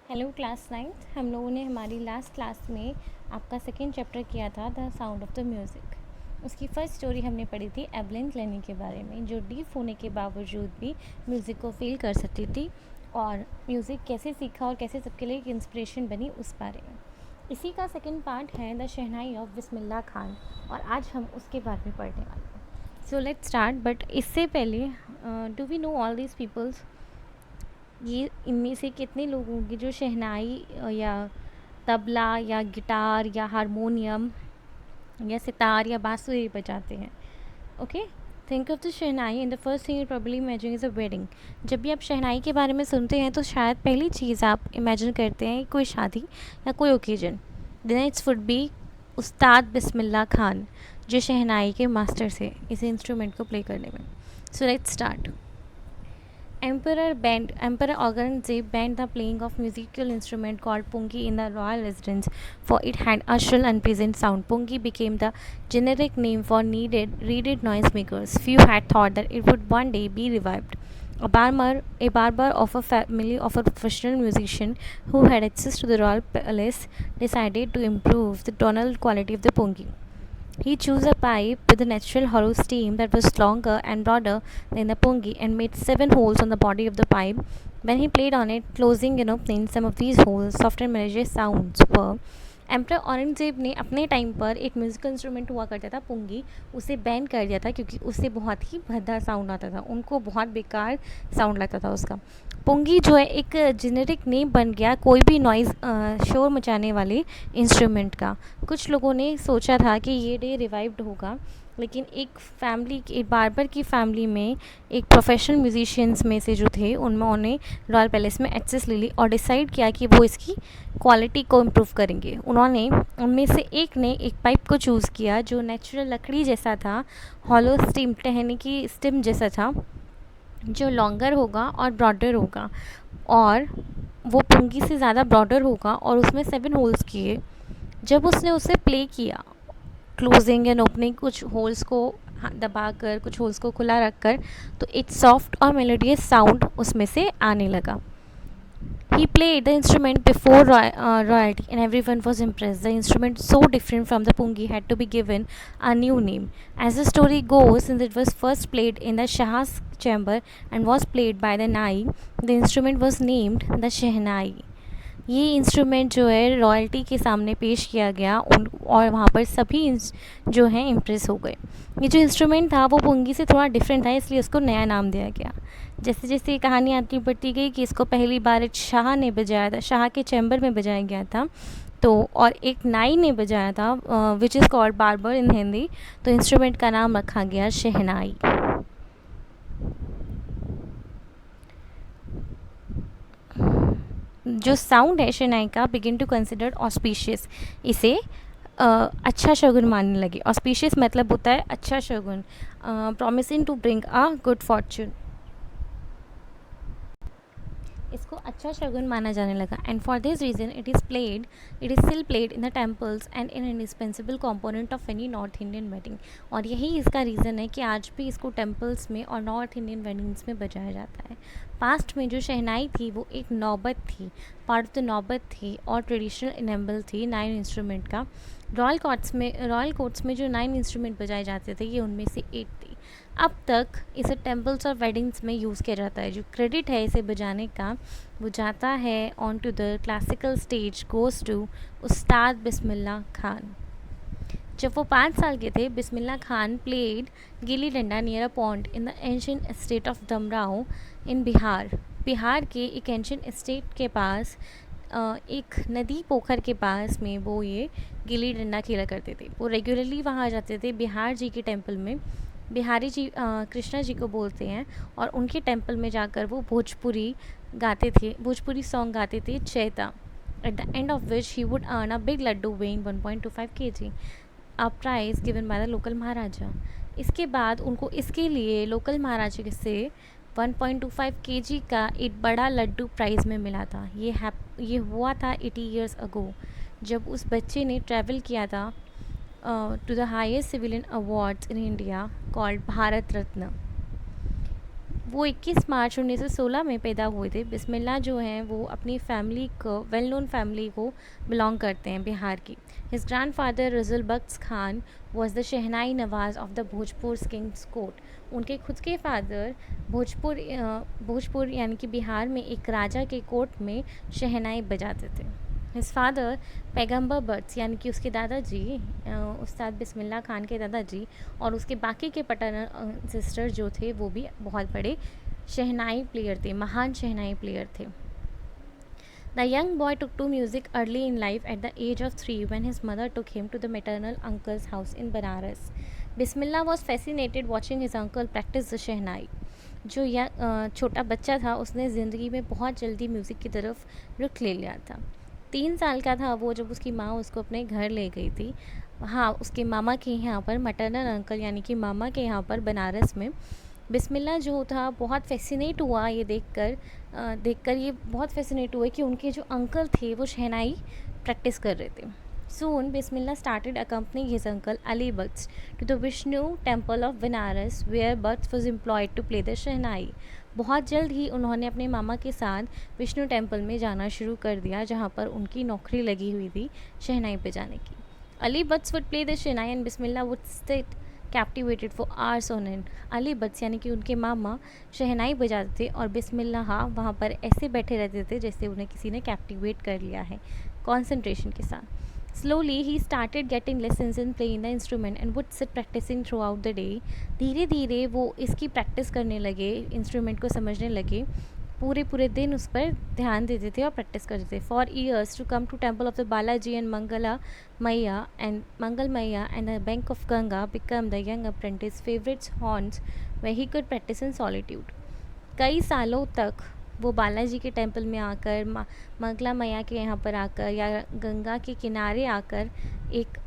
Hello class ninth. हम लोगों ने हमारी लास्ट क्लास में आपका सेकेंड चैप्टर किया था the sound of the music. उसकी फ़र्स्ट स्टोरी हमने पढ़ी थी एवलिन क्लेनी के बारे में, जो डीफ होने के बावजूद भी म्यूज़िक को फील कर सकती थी और म्यूज़िक कैसे सीखा और कैसे सबके लिए एक इंस्पिरेशन बनी उस बारे में। इसी का सेकेंड पार्ट है the shehnai of Bismillah Khan और आज हम उसके बारे में पढ़ने वाले हैं। So let's start. बट इससे पहले do we know all these peoples, ये इनमें से कितने लोग होंगे जो शहनाई या तबला या गिटार या हारमोनियम या सितार या बांसुरी बजाते हैं? Okay, think of the shehnai and the first thing you probably imagine is a wedding. जब भी आप शहनाई के बारे में सुनते हैं तो शायद पहली चीज़ आप इमेजिन करते हैं कोई शादी या कोई occasion. Then it's would be Ustad Bismillah Khan, जो शहनाई के मास्टर थे इस इंस्ट्रूमेंट को प्ले करने में। So let's start. Emperor Aurangzeb banned the playing of musical instrument called pungi in the royal residence, for it had a shrill, unpleasant sound. Pungi became the generic name for reeded noisemakers. Few had thought that it would one day be revived. A barber of a family of a professional musician who had access to the royal palace decided to improve the tonal quality of the pungi. He chose a pipe with a natural hollow stem that was longer and broader than the pungi and made 7 holes on the body of the pipe. When he played on it, closing and opening some of these holes, soft and melodious sounds were. Emperor Aurangzeb ने अपने time पर एक musical instrument हुआ करता था पुंगी, उसे ban कर दिया था क्योंकि उससे बहुत ही भद्दा साउंड आता था, उनको बहुत बेकार साउंड लगता था उसका। पुंगी जो है एक जेनेरिक नेम बन गया कोई भी नॉइज़ शोर मचाने वाले इंस्ट्रूमेंट का। कुछ लोगों ने सोचा था कि ये डे रिवाइव्ड होगा, लेकिन एक बार्बर की फैमिली में एक प्रोफेशनल म्यूजिशियंस में से जो थे उन्होंने रॉयल पैलेस में एक्सेस ले ली और डिसाइड किया कि वो इसकी क्वालिटी को इम्प्रूव करेंगे। उन्होंने उनमें से एक ने एक पाइप को चूज़ किया जो नेचुरल लकड़ी जैसा था, हॉलो स्टीम टहनी की स्टिम जैसा था, जो लॉन्गर होगा और ब्रॉडर होगा, और वो पुंगी से ज़्यादा ब्रॉडर होगा और उसमें 7 होल्स किए। जब उसने उसे प्ले किया, क्लोजिंग एंड ओपनिंग कुछ होल्स को दबा कर कुछ होल्स को खुला रख कर, तो एक सॉफ्ट और मेलोडियस साउंड उसमें से आने लगा। He played the instrument before royalty and everyone was impressed. The instrument, so different from the pungi, had to be given a new name. As the story goes, since it was first played in the Shah's chamber and was played by the Nai, the instrument was named the Shehnai. ये instrument जो है royalty के सामने पेश किया गया और वहाँ पर सभी जो हैं इम्प्रेस हो गए। ये जो इंस्ट्रूमेंट था वो पुंगी से थोड़ा डिफरेंट था, इसलिए उसको नया नाम दिया गया। जैसे जैसे ये कहानी आती बढ़ती गई कि इसको पहली बार एक शाह ने बजाया था, शाह के चैम्बर में बजाया गया था, तो और एक नाई ने बजाया था, विच इज़ कॉल्ड बार्बर इन हिंदी, तो इंस्ट्रूमेंट का नाम रखा गया शहनाई। जो साउंड है शहनाई का, बिगिन टू कंसिडर ऑस्पिशियस, इसे अच्छा शगुन मानने लगे। ऑस्पिशियस मतलब होता है अच्छा शगुन, promising to bring a good fortune, इसको अच्छा शगुन माना जाने लगा। And for this reason it is still played in the temples and an indispensable component of any north Indian wedding. और यही इसका रीज़न है कि आज भी इसको टेम्पल्स में और नॉर्थ इंडियन वेडिंग्स में बजाया जाता है। पास्ट में जो शहनाई थी वो एक नौबत थी, पार्ट ऑफ द नौबत थी और ट्रेडिशनल इनेबल थी 9 इंस्ट्रूमेंट का। रॉयल कोर्ट्स में जो 9 इंस्ट्रूमेंट बजाए जाते थे ये उनमें से 8 थी। अब तक इसे टेम्पल्स और वेडिंग्स में यूज़ किया जाता है। जो क्रेडिट है इसे बजाने का वो जाता है on to the classical stage goes to Ustad Bismillah Khan. जब वो 5 साल के थे, Bismillah Khan played gilli danda near a pond in the ancient state of Dumraon in Bihar. Bihar के एक एंशिएंट स्टेट के पास एक नदी पोखर के पास में वो ये गिल्ली डंडा खेला करते थे। वो रेगुलरली वहाँ जाते थे बिहार जी के टेम्पल में। बिहारी जी कृष्णा जी को बोलते हैं, और उनके टेम्पल में जाकर वो भोजपुरी सॉन्ग गाते थे chaita, at the end of which he would earn a big laddu weighing 1.25 kg, a prize given by the local maharaja. इसके बाद उनको इसके लिए लोकल महाराजा से 1.25 kg का एक बड़ा लड्डू प्राइज़ में मिला था। ये हुआ था 80 years अगो, जब उस बच्चे ने ट्रैवल किया था to the highest civilian awards in India called Bharat Ratna. वो 21 मार्च 1916 में पैदा हुए थे। बिस्मिल्लाह जो हैं वो अपनी फैमिली को वेल नोन फैमिली को बिलोंग करते हैं बिहार की। His grandfather Rajul Bakhsh Khan was the shehnai nawaz of the Bhojpur kings court. उनके खुद के फादर भोजपुर यानी कि बिहार में एक राजा के कोर्ट में शहनाई बजाते थे। हिज फादर पैगम्बर बट्स यानी कि उसके दादाजी उस्ताद बिस्मिल्लाह खान के दादाजी और उसके बाकी के पटर्नल सिस्टर जो थे वो भी बहुत बड़े शहनाई प्लेयर थे, महान शहनाई प्लेयर थे। The young boy took to music early in life at the age of 3 when his mother took him to the maternal uncle's house in Banaras. Bismillah was fascinated watching his uncle practice the shehnai. जो छोटा बच्चा था उसने ज़िंदगी में बहुत जल्दी music की तरफ रुख ले लिया था। 3 साल का था वो जब उसकी माँ उसको अपने घर ले गई थी। हाँ, उसके मामा के यहाँ पर मटरनल अंकल यानी कि मामा के यहाँ पर बनारस में बिस्मिल्लाह जो था बहुत फैसिनेट हुआ ये देखकर ये बहुत फैसिनेट हुआ कि उनके जो अंकल थे वो शहनाई प्रैक्टिस कर रहे थे। Soon, Bismillah started accompanying his uncle Ali Butts to the Vishnu temple of Benares, where Butts was employed to play the शहनाई। बहुत जल्द ही उन्होंने अपने मामा के साथ विष्णु टेम्पल में जाना शुरू कर दिया जहाँ पर उनकी नौकरी लगी हुई थी शहनाई बजाने की। Ali Bux would play the shehnai and Bismillah would sit captivated for hours on end. Ali Bux यानी कि उनके मामा शहनाई बजाते थे और बिस्मिल्लाह वहाँ पर ऐसे बैठे रहते थे जैसे उन्हें किसी ने कैप्टिवेट कर लिया है कॉन्सेंट्रेशन के साथ। Slowly, he started getting lessons in playing the instrument and would sit practicing throughout the day. धीरे धीरे वो इसकी प्रैक्टिस करने लगे, इंस्ट्रूमेंट को समझने लगे, पूरे दिन उस पर ध्यान देते थे और प्रैक्टिस करते थे। For years to come to temple of the Balaji and Mangal Maya and the bank of Ganga became the young apprentice's favorite haunts where he could practice in solitude. कई सालों तक वो बालाजी के टेंपल में आकर मंगला मैया के यहाँ पर आकर या गंगा के किनारे आकर एक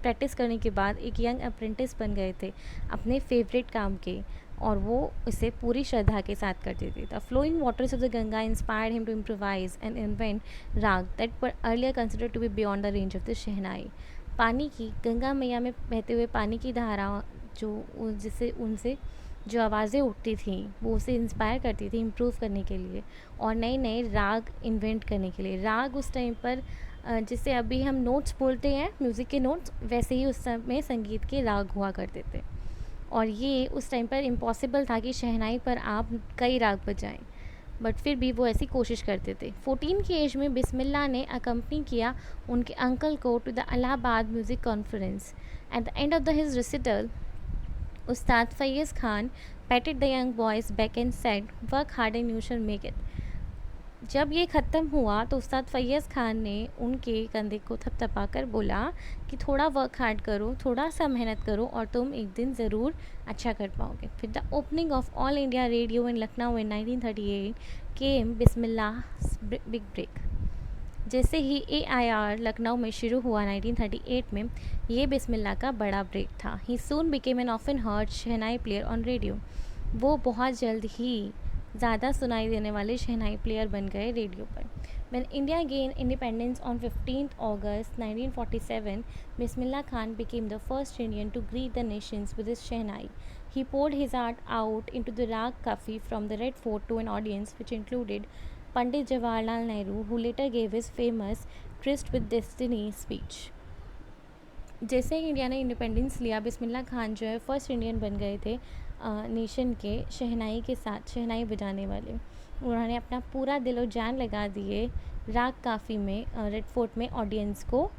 प्रैक्टिस करने के बाद एक यंग अप्रेंटिस बन गए थे अपने फेवरेट काम के और वो इसे पूरी श्रद्धा के साथ करते थे। The flowing waters of the Ganga inspired him to improvise and invent raga that were earlier considered to be beyond the range of the shehnai. पानी की गंगा मैया में बहते हुए पानी की धारा जो जिससे उनसे जो आवाज़ें उठती थी वो उसे इंस्पायर करती थी इम्प्रूव करने के लिए और नए नए राग इन्वेंट करने के लिए। राग उस टाइम पर जिसे अभी हम नोट्स बोलते हैं म्यूज़िक के नोट्स, वैसे ही उस समय संगीत के राग हुआ करते थे और ये उस टाइम पर इम्पॉसिबल था कि शहनाई पर आप कई राग बजाएं, बट फिर भी वो ऐसी कोशिश करते थे। 14 की एज में बिस्मिल्लाह ने अकम्पनी किया उनके अंकल को to the Allahabad music conference. At the end of his recital Ustad Faiz Khan patted the young boy's back and said, "Work hard and you shall make it." जब ये ख़त्म हुआ तो उस्ताद फैज़ खान ने उनके कंधे को थपथपा कर बोला कि थोड़ा वर्क हार्ड करो, थोड़ा सा मेहनत करो और तुम एक दिन ज़रूर अच्छा कर पाओगे। फिर the opening of All India Radio in Lucknow in 1938 came Bismillah big break. जैसे ही AIR लखनऊ में शुरू हुआ 1938 में, ये बिस्मिल्लाह का बड़ा ब्रेक था। He soon became an often heard shehnai player on radio. वो बहुत जल्द ही ज़्यादा सुनाई देने वाले शहनाई प्लेयर बन गए रेडियो पर। When India gained independence on 15th August 1947, Bismillah Khan became the first Indian to greet the nations with his shehnai. He poured his art out into the Rag Kafi from the Red Fort to an audience which included Pandit Jawaharlal Nehru, who later gave his famous Tryst with Destiny speech. जैसे ही India ने independence लिया, बिस्मिल्लाह खान जो है first Indian बन गए थे nation के शहनाई के साथ, शहनाई बजाने वाले। उन्होंने अपना पूरा दिलो जान लगा दिए राग काफ़ी में रेड फोर्ट में ऑडियंस को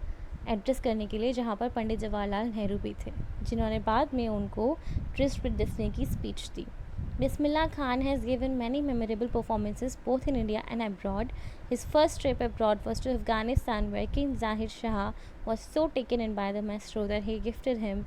एड्रेस करने के लिए, जहाँ पर पंडित जवाहरलाल नेहरू भी थे, जिन्होंने बाद में उनको ट्रिस्ट विद डेस्टिनी की speech the. Bismillah Khan has given many memorable performances both in India and abroad. His first trip abroad was to Afghanistan, where King Zahir Shah was so taken in by the maestro that he gifted him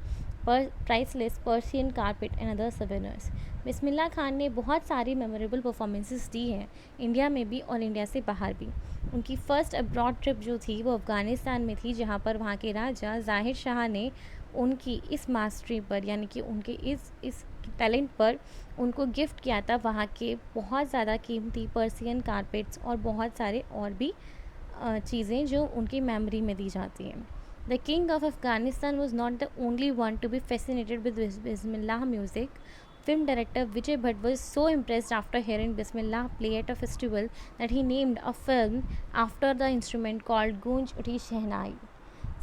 priceless Persian carpet and other souvenirs. Bismillah Khan ने बहुत सारी memorable performances दी हैं India में भी और India से बाहर भी। उनकी फ़र्स्ट अब्रॉड ट्रिप जो थी वो अफ़गानिस्तान में थी, जहाँ पर वहाँ के राजा ज़ाहिर शाह ने उनकी इस मास्टरी पर यानी कि उनके इस टैलेंट पर उनको गिफ्ट किया था वहाँ के बहुत ज़्यादा कीमती पर्सियन कारपेट्स और बहुत सारे और भी चीज़ें जो उनकी मेमोरी में दी जाती हैं। The king of Afghanistan was not the only one to be fascinated with Bismillah music. Film director Vijay Bhatt was so impressed after hearing Bismillah play at a festival that he named a film after the instrument called Goonj Uthi Shehnai.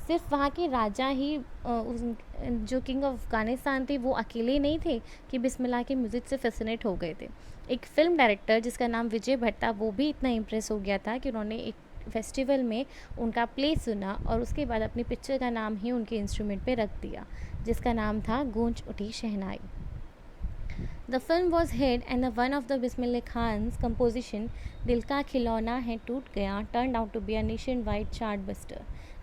सिर्फ वहाँ के राजा ही जो king of Afghanistan थे वो अकेले नहीं थे कि बिस्मिल्लाह के म्यूज़िक से फैसिनेट हो गए थे। एक फ़िल्म डायरेक्टर जिसका नाम विजय भट्ट था वो भी इतना इम्प्रेस हो गया था कि उन्होंने एक फेस्टिवल में उनका प्ले सुना और उसके बाद अपनी पिक्चर का नाम ही उनके इंस्ट्रूमेंट पे रख दिया, जिसका नाम था गूंज उठी शहनाई। The film was hit and the one of the Bismillah Khan's composition Dil Ka Khilona Hai Toot Gaya turned out to be a nationwide chartbuster.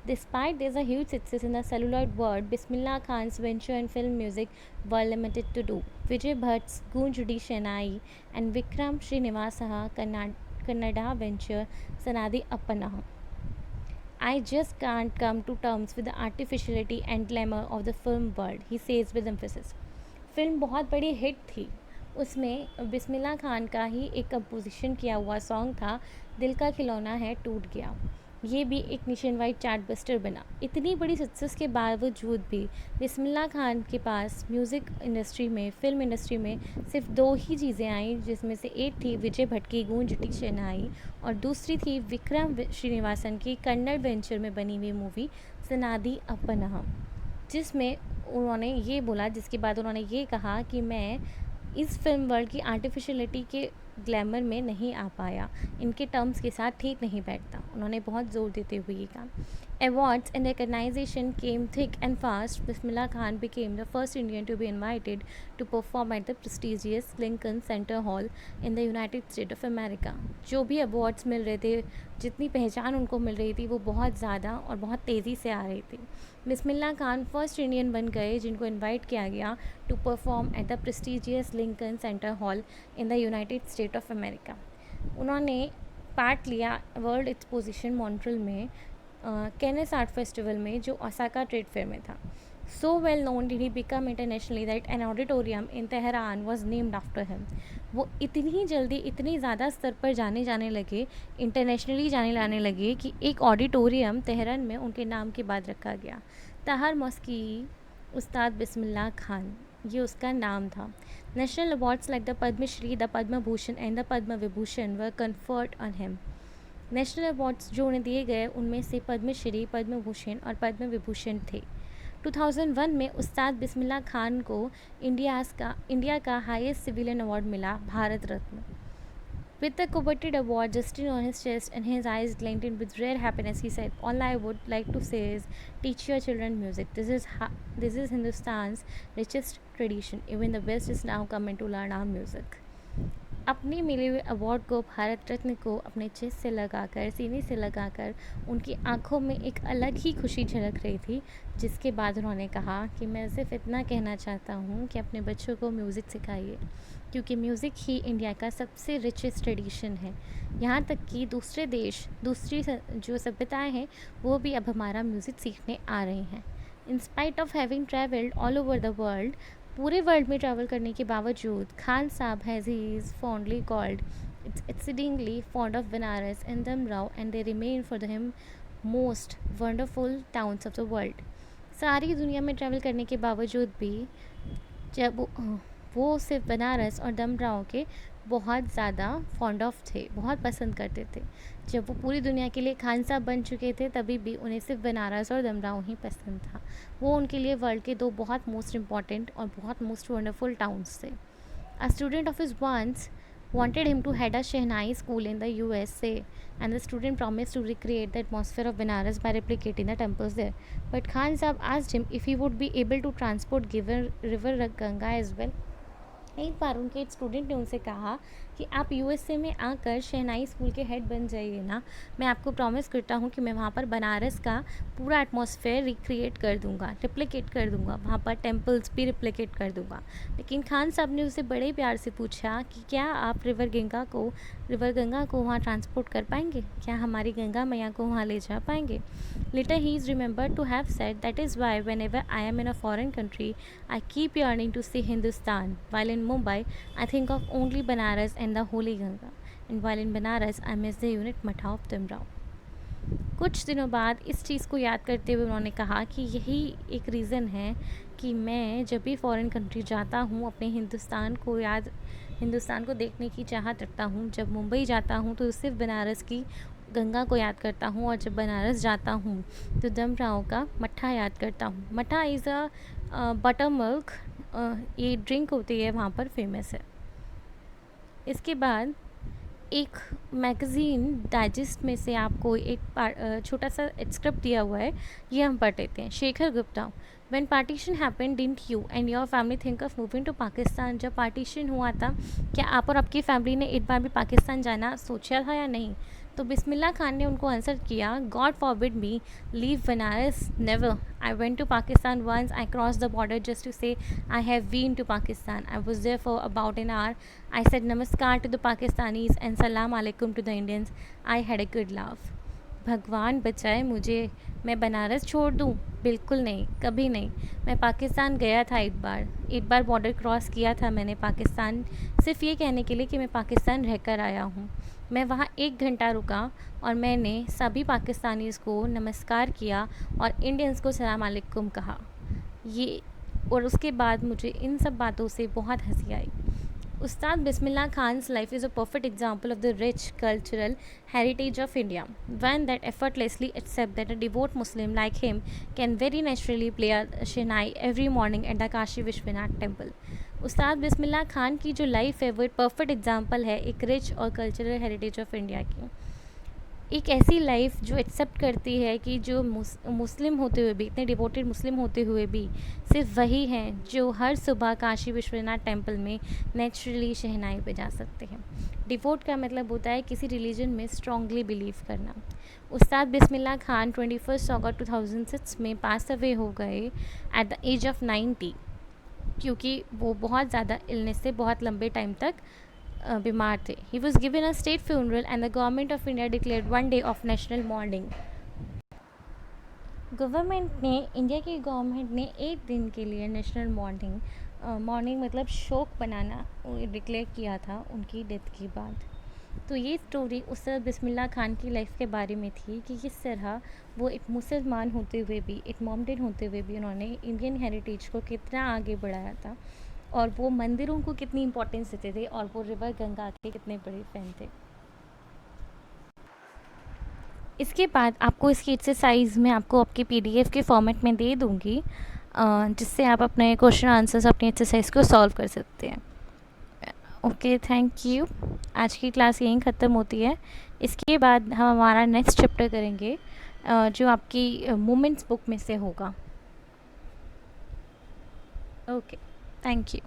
Despite there's a huge success in the celluloid world, Bismillah Khan's venture in film music were limited to two. Vijay Bhatt's Goonjudi Shenai and Vikram Srinivasaha Kannada venture Sanadi Appanaha. I just can't come to terms with the artificiality and glamour of the film world, he says with emphasis. Film बहुत बड़ी hit थी। उसमें बिस्मिल्लाह खान का ही एक composition किया हुआ song था, दिल का खिलौना है टूट गया। ये भी एक नेशन वाइड चार्ट बस्टर बना। इतनी बड़ी सक्सेस के बावजूद भी बिस्मिल्लाह खान के पास म्यूज़िक इंडस्ट्री में, फ़िल्म इंडस्ट्री में सिर्फ दो ही चीज़ें आईं, जिसमें से एक थी विजय भट्ट की गूंज उठी शहनाई और दूसरी थी विक्रम श्रीनिवासन की कन्नड़ वेंचर में बनी हुई मूवी सनादी अपनह, जिसमें उन्होंने ये बोला, जिसके बाद उन्होंने ये कहा कि मैं इस फिल्म वर्ल्ड की आर्टिफिशियलिटी के ग्लैमर में नहीं आ पाया, इनके टर्म्स के साथ ठीक नहीं बैठता। उन्होंने बहुत ज़ोर देते हुए ये कहा। Awards and recognition came thick and fast. Bismillah Khan became the first Indian to be invited to perform at the prestigious Lincoln Center Hall in the United States of America. जो भी अवार्ड्स मिल रहे थे, जितनी पहचान उनको मिल रही थी, वो बहुत ज़्यादा और बहुत तेज़ी से आ रही थी। बिस्मिल्लाह खान फर्स्ट इंडियन बन गए जिनको इनवाइट किया गया to perform at the prestigious Lincoln Center hall in the United State of America. उन्होंने पार्ट लिया वर्ल्ड एक्सपोजिशन मॉन्ट्रियल में, केनेस आर्ट फेस्टिवल में, जो ओसाका ट्रेड फेयर में था। So well known did he become internationally that an auditorium in Tehran was named after him. वो इतनी जल्दी इतनी ज़्यादा स्तर पर जाने लगे, इंटरनेशनली जाने लगे कि एक ऑडिटोरियम तेहरान में उनके नाम के बाद रखा गया। ताहर मस्की उस्ताद बिस्मिल्लाह खान, ये उसका नाम था। National awards like the Padmashri, the Padma Bhushan and the Padma Vibhushan were conferred on him. National awards जो उन्हें दिए गए उनमें से पद्मश्री, पद्म भूषण और पद्म विभूषण थे। 2001 में उस्ताद बिस्मिल्लाह खान को इंडिया का हाईएस्ट सिविलियन अवार्ड मिला, Bharat Ratna. With the coveted award resting on his chest and his eyes glinted with rare happiness, he said, "All I would like to say is, teach your children music. This is Hindustan's richest tradition. Even the West is now coming to learn our music." अपने मिले हुए award को, भारत रत्न को अपने chest से लगाकर, सीने से लगाकर, उनकी आंखों में एक अलग ही खुशी झलक रही थी, जिसके बाद उन्होंने कहा कि मैं सिर्फ इतना कहना चाहता हूँ कि अपने बच्चों को म्यूज़िक सिखाइए, क्योंकि म्यूज़िक ही इंडिया का सबसे रिचेस्ट ट्रेडिशन है। यहाँ तक कि दूसरे देश, दूसरी जो सभ्यताएँ हैं, वो भी अब हमारा म्यूज़िक सीखने आ रही हैं। In spite of having travelled all over the world, पूरे वर्ल्ड में ट्रैवल करने के बावजूद, खान साहब has he is fondly called exceedingly fond of Benares and Damrao, and they remain for him most wonderful towns of the world. सारी दुनिया में travel करने के बावजूद भी जब वो सिर्फ बनारस और दमराव के बहुत ज़्यादा फॉन्ड ऑफ थे, बहुत पसंद करते थे। जब वो पूरी दुनिया के लिए खान साहब बन चुके थे, तभी भी उन्हें सिर्फ बनारस और दमराव ही पसंद था। वो उनके लिए वर्ल्ड के दो बहुत मोस्ट इम्पॉर्टेंट और बहुत मोस्ट वंडरफुल टाउन्स थे। A student of his once wanted him to head a Shehnai school in the USA, and the student promised to recreate the atmosphere of Benares by replicating the temples there. But Khan Sahab asked him if he would be able to transport river Ganga as well. एक बार उनके एक student ने उनसे कहा कि आप USA में आकर शहनाई स्कूल के हेड बन जाइए ना, मैं आपको प्रॉमिस करता हूँ कि मैं वहाँ पर बनारस का पूरा एटमॉस्फेयर रिक्रिएट कर दूँगा, रिप्लिकेट कर दूँगा, वहाँ पर टेम्पल्स भी रिप्लिकेट कर दूँगा। लेकिन खान साहब ने उसे बड़े प्यार से पूछा कि क्या आप रिवर गंगा को वहाँ ट्रांसपोर्ट कर पाएंगे, क्या हमारी गंगा मैया को वहाँ ले जा पाएंगे। Later he is remembered to have said that is why whenever I am in a foreign country I keep yearning to see Hindustan. While in Mumbai, I think of only Banaras and the Holy Ganga. And while in Banaras, I miss the unit Matha of Timrao. कुछ दिनों बाद इस चीज़ को याद करते हुए उन्होंने कहा कि यही एक रीज़न है कि मैं जब भी फ़ॉरेन कंट्री जाता हूँ अपने हिंदुस्तान को देखने की चाहत रखता हूँ। जब मुंबई जाता हूँ तो सिर्फ बनारस की गंगा को याद करता हूँ, और जब बनारस जाता हूँ तो दम राव का मट्ठा याद करता हूँ। मट्ठा इज़ अ बटर मिल्क, ये ड्रिंक होती है वहाँ पर फेमस है। इसके बाद एक मैगज़ीन डाइजेस्ट में से आपको एक छोटा सा एक्सक्रिप्ट दिया हुआ है, ये हम पढ़ लेते हैं। Shekhar Gupta, when partition happened didn't you and your family think of moving to Pakistan? जब पार्टीशन हुआ था, क्या आप और आपकी फैमिली ने एक बार भी पाकिस्तान जाना सोचा था या नहीं? तो बिस्मिल्लाह खान ने उनको आंसर किया, God forbid me leave Banaras, never. I went to Pakistan once, I cross the border just to say I have been to Pakistan. I was there for about an hour. I said namaskar to the Pakistanis and salam alaikum to the Indians. I had a good laugh. भगवान बचाए मुझे, मैं बनारस छोड़ दूँ? बिल्कुल नहीं, कभी नहीं। मैं पाकिस्तान गया था एक बार बॉर्डर क्रॉस किया था मैंने पाकिस्तान, सिर्फ ये कहने के लिए कि मैं पाकिस्तान रहकर आया हूँ। मैं वहाँ 1 घंटा रुका और मैंने सभी पाकिस्तानीज़ को नमस्कार किया और इंडियंस को सलाम अलैकुम कहा। ये और उसके बाद मुझे इन सब बातों से बहुत हंसी आई। Ustad Bismillah Khan's life is a perfect example of the rich cultural heritage of India, one that effortlessly accepts that a devout Muslim like him can very naturally play a shehnai every morning at the Kashi Vishwanath temple. उस्ताद बिस्मिल्लाह खान की जो life है वो एक perfect example है एक rich और cultural heritage of India की। एक ऐसी लाइफ जो एक्सेप्ट करती है कि जो मुस्लिम होते हुए भी, इतने डिवोटेड मुस्लिम होते हुए भी, सिर्फ वही हैं जो हर सुबह काशी विश्वनाथ टेम्पल में नेचुरली शहनाई बजा सकते हैं। डिवोट का मतलब होता है किसी रिलीजन में स्ट्रांगली बिलीव करना। उस्ताद बिस्मिल्लाह खान 21 अगस्त 2006 में पास अवे हो गए एट द एज ऑफ 90, क्योंकि वो बहुत ज़्यादा इलनेस से बहुत लंबे टाइम तक बीमार थे। He was given a state funeral and the government of India declared 1 day of national morning. India की गवर्नमेंट ने 1 दिन के लिए नेशनल मॉर्निंग मतलब शोक बनाना डिक्लेयर किया था उनकी डेथ के बाद। तो ये स्टोरी उस्ताद बिस्मिल्लाह खान की लाइफ के बारे में थी कि किस तरह वो एक मुसलमान होते हुए भी, एक मोमडन होते हुए भी उन्होंने इंडियन हेरिटेज को कितना आगे बढ़ाया था, और वो मंदिरों को कितनी इम्पोर्टेंस देते थे, और वो रिवर गंगा के कितने बड़े फैन थे। इसके बाद आपको इसकी एक्सरसाइज में आपको आपके PDF के फॉर्मेट में दे दूँगी, जिससे आप अपने क्वेश्चन आंसर्स अपनी एक्सरसाइज को सॉल्व कर सकते हैं। Okay, thank you. आज की क्लास यहीं ख़त्म होती है। इसके बाद हम हमारा नेक्स्ट चैप्टर करेंगे जो आपकी मोमेंट्स बुक में से होगा। Okay, thank you.